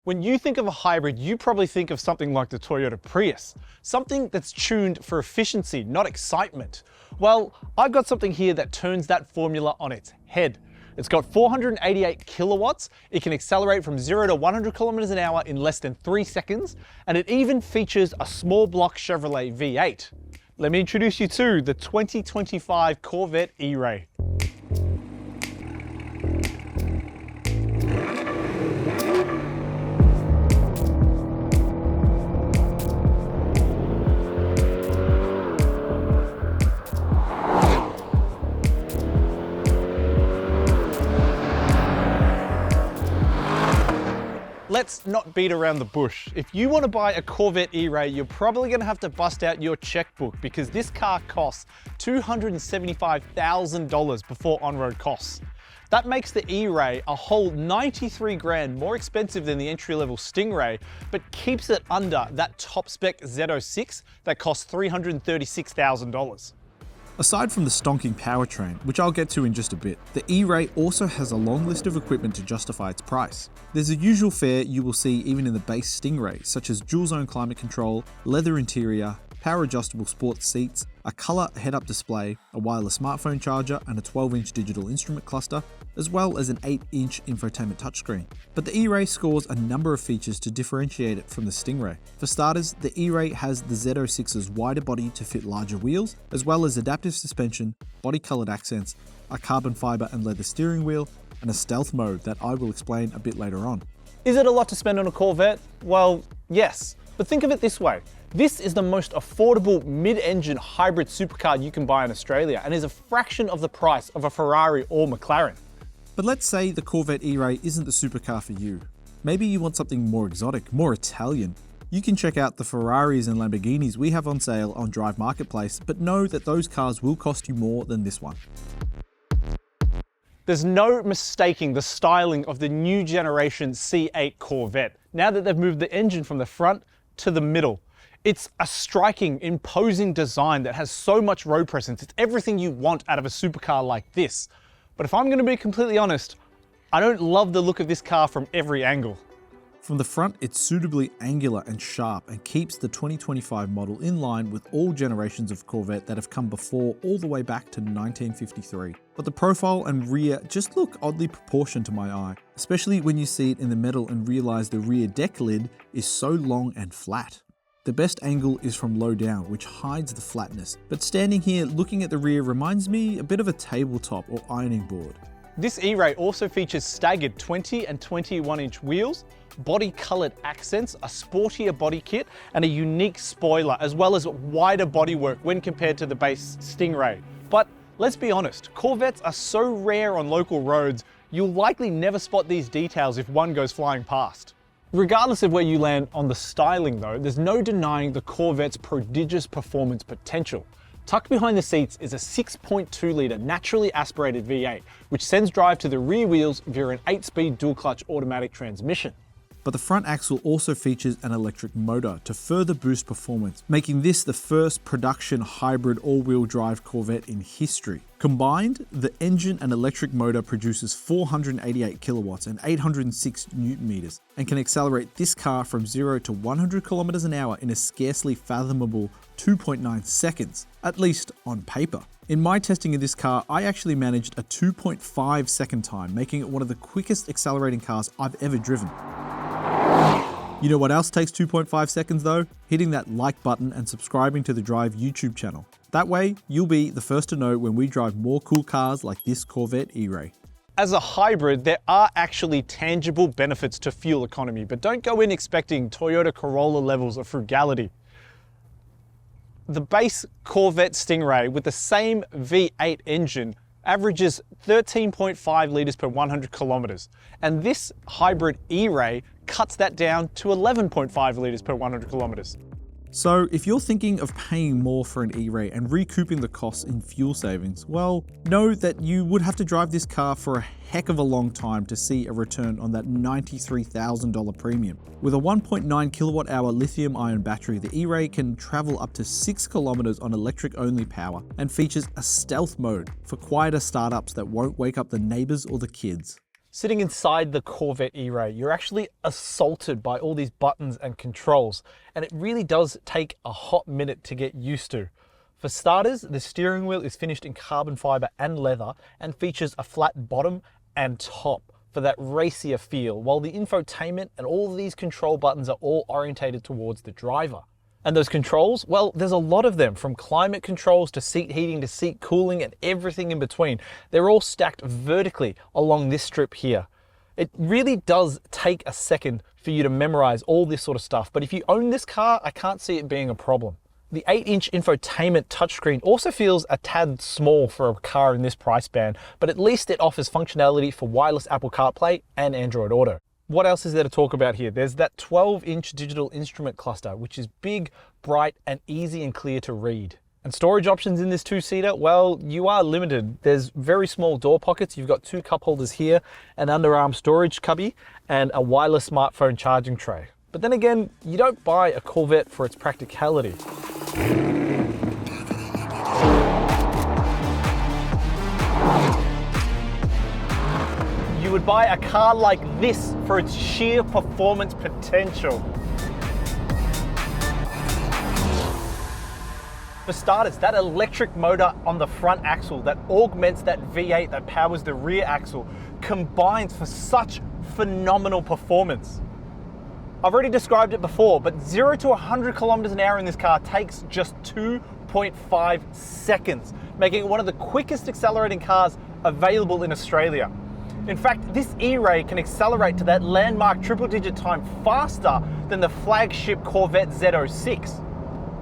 When you think of a hybrid, you probably think of something like the Toyota Prius, something that's tuned for efficiency, not excitement. Well, I've got something here that turns that formula on its head. It's got 488 kilowatts, it can accelerate from 0 to 100 kilometers an hour in less than 3 seconds, and it even features a small block Chevrolet V8. Let me introduce you to the 2025 Corvette E-Ray. Let's not beat around the bush. If you want to buy a Corvette E-Ray, you're probably going to have to bust out your checkbook because this car costs $275,000 before on-road costs. That makes the E-Ray a whole 93 grand more expensive than the entry-level Stingray, but keeps it under that top spec Z06 that costs $336,000. Aside from the stonking powertrain, which I'll get to in just a bit, the E-Ray also has a long list of equipment to justify its price. There's a usual fare you will see even in the base Stingray, such as dual zone climate control, leather interior, power adjustable sports seats, a color head-up display, a wireless smartphone charger, and a 12-inch digital instrument cluster, as well as an 8-inch infotainment touchscreen. But the E-Ray scores a number of features to differentiate it from the Stingray. For starters, the E-Ray has the Z06's wider body to fit larger wheels, as well as adaptive suspension, body-colored accents, a carbon fiber and leather steering wheel, and a stealth mode that I will explain a bit later on. Is it a lot to spend on a Corvette? Well, yes, but think of it this way. This is the most affordable mid-engine hybrid supercar you can buy in Australia and is a fraction of the price of a Ferrari or McLaren. But let's say the Corvette E-Ray isn't the supercar for you. Maybe you want something more exotic, more Italian. You can check out the Ferraris and Lamborghinis we have on sale on Drive Marketplace, but know that those cars will cost you more than this one. There's no mistaking the styling of the new generation C8 Corvette, now that they've moved the engine from the front to the middle. It's a striking, imposing design that has so much road presence. It's everything you want out of a supercar like this. But if I'm going to be completely honest, I don't love the look of this car from every angle. From the front, it's suitably angular and sharp and keeps the 2025 model in line with all generations of Corvette that have come before all the way back to 1953. But the profile and rear just look oddly proportioned to my eye, especially when you see it in the metal and realize the rear deck lid is so long and flat. The best angle is from low down, which hides the flatness, but standing here looking at the rear reminds me a bit of a tabletop or ironing board. This E-Ray also features staggered 20 and 21-inch wheels, body-colored accents, a sportier body kit, and a unique spoiler, as well as wider bodywork when compared to the base Stingray. But let's be honest, Corvettes are so rare on local roads, you'll likely never spot these details if one goes flying past. Regardless of where you land on the styling though, there's no denying the Corvette's prodigious performance potential. Tucked behind the seats is a 6.2 litre naturally aspirated V8, which sends drive to the rear wheels via an 8-speed dual-clutch automatic transmission. But the front axle also features an electric motor to further boost performance, making this the first production hybrid all-wheel drive Corvette in history. Combined, the engine and electric motor produces 488 kilowatts and 806 newton meters, and can accelerate this car from 0 to 100 kilometers an hour in a scarcely fathomable 2.9 seconds, at least on paper. In my testing of this car, I actually managed a 2.5 second time, making it one of the quickest accelerating cars I've ever driven. You know what else takes 2.5 seconds though? Hitting that like button and subscribing to the Drive YouTube channel. That way, you'll be the first to know when we drive more cool cars like this Corvette E-Ray. As a hybrid, there are actually tangible benefits to fuel economy, but don't go in expecting Toyota Corolla levels of frugality. The base Corvette Stingray with the same V8 engine averages 13.5 litres per 100 kilometres, and this hybrid E-Ray cuts that down to 11.5 litres per 100 kilometres. So if you're thinking of paying more for an E-Ray and recouping the costs in fuel savings, well, know that you would have to drive this car for a heck of a long time to see a return on that $93,000 premium. With a 1.9 kilowatt hour lithium ion battery, the E-Ray can travel up to 6 kilometers on electric only power and features a stealth mode for quieter startups that won't wake up the neighbors or the kids. Sitting inside the Corvette E-Ray, you're actually assaulted by all these buttons and controls, and it really does take a hot minute to get used to. For starters, the steering wheel is finished in carbon fiber and leather and features a flat bottom and top for that racier feel, while the infotainment and all of these control buttons are all orientated towards the driver. And those controls, well, there's a lot of them, from climate controls to seat heating to seat cooling and everything in between. They're all stacked vertically along this strip here. It really does take a second for you to memorize all this sort of stuff, but if you own this car, I can't see it being a problem. The 8-inch infotainment touchscreen also feels a tad small for a car in this price band, but at least it offers functionality for wireless Apple CarPlay and Android Auto. What else is there to talk about here? There's that 12-inch digital instrument cluster, which is big, bright, and easy and clear to read. And storage options in this two-seater, well, you are limited. There's very small door pockets. You've got 2 cup holders here, an underarm storage cubby, and a wireless smartphone charging tray. But then again, you don't buy a Corvette for its practicality. You would buy a car like this for its sheer performance potential. For starters, that electric motor on the front axle that augments that V8 that powers the rear axle combines for such phenomenal performance. I've already described it before, but 0 to 100 kilometers an hour in this car takes just 2.5 seconds, making it one of the quickest accelerating cars available in Australia. In fact, this E-Ray can accelerate to that landmark triple-digit time faster than the flagship Corvette Z06.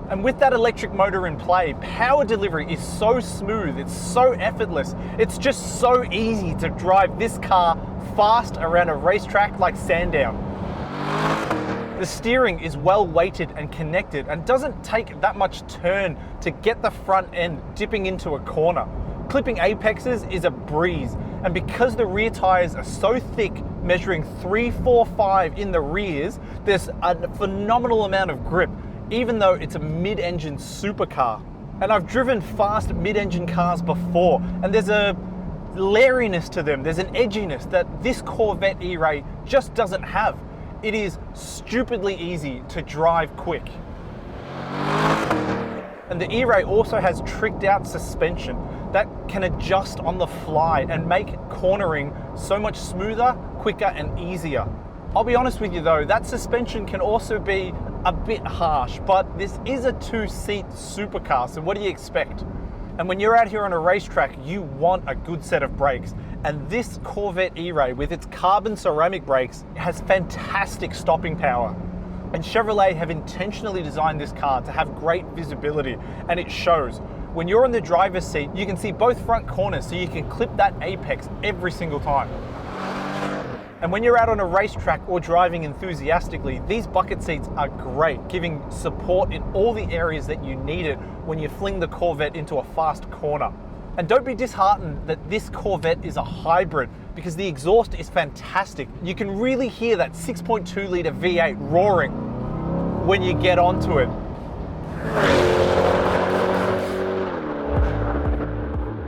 And with that electric motor in play, power delivery is so smooth, it's so effortless, it's just so easy to drive this car fast around a racetrack like Sandown. The steering is well weighted and connected and doesn't take that much turn to get the front end dipping into a corner. Clipping apexes is a breeze, and because the rear tires are so thick, measuring 345 in the rears, there's a phenomenal amount of grip, even though it's a mid-engine supercar. And I've driven fast mid-engine cars before, and there's a lairiness to them, there's an edginess that this Corvette E-Ray just doesn't have. It is stupidly easy to drive quick. And the E-Ray also has tricked out suspension that can adjust on the fly and make cornering so much smoother, quicker, and easier. I'll be honest with you though, that suspension can also be a bit harsh, but this is a 2-seat supercar, so what do you expect? And when you're out here on a racetrack, you want a good set of brakes. And this Corvette E-Ray with its carbon ceramic brakes has fantastic stopping power. And Chevrolet have intentionally designed this car to have great visibility, and it shows. When you're in the driver's seat, you can see both front corners, so you can clip that apex every single time. And when you're out on a racetrack or driving enthusiastically, these bucket seats are great, giving support in all the areas that you need it when you fling the Corvette into a fast corner. And don't be disheartened that this Corvette is a hybrid, because the exhaust is fantastic. You can really hear that 6.2 litre V8 roaring when you get onto it.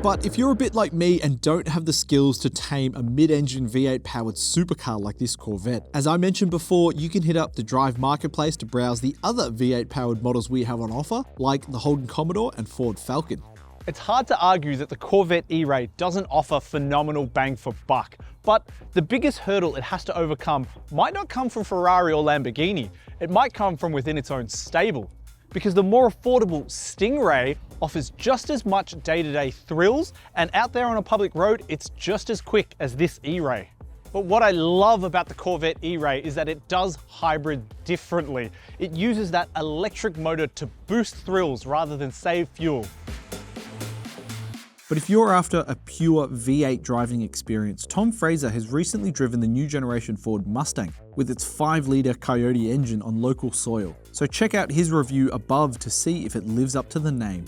But if you're a bit like me and don't have the skills to tame a mid-engine V8 powered supercar like this Corvette, as I mentioned before, you can hit up the Drive marketplace to browse the other V8 powered models we have on offer, like the Holden Commodore and Ford Falcon. It's hard to argue that the Corvette E-Ray doesn't offer phenomenal bang for buck, but the biggest hurdle it has to overcome might not come from Ferrari or Lamborghini, it might come from within its own stable. Because the more affordable Stingray offers just as much day-to-day thrills, and out there on a public road, it's just as quick as this E-Ray. But what I love about the Corvette E-Ray is that it does hybrid differently. It uses that electric motor to boost thrills rather than save fuel. But if you're after a pure V8 driving experience, Tom Fraser has recently driven the new generation Ford Mustang with its 5-litre Coyote engine on local soil. So check out his review above to see if it lives up to the name.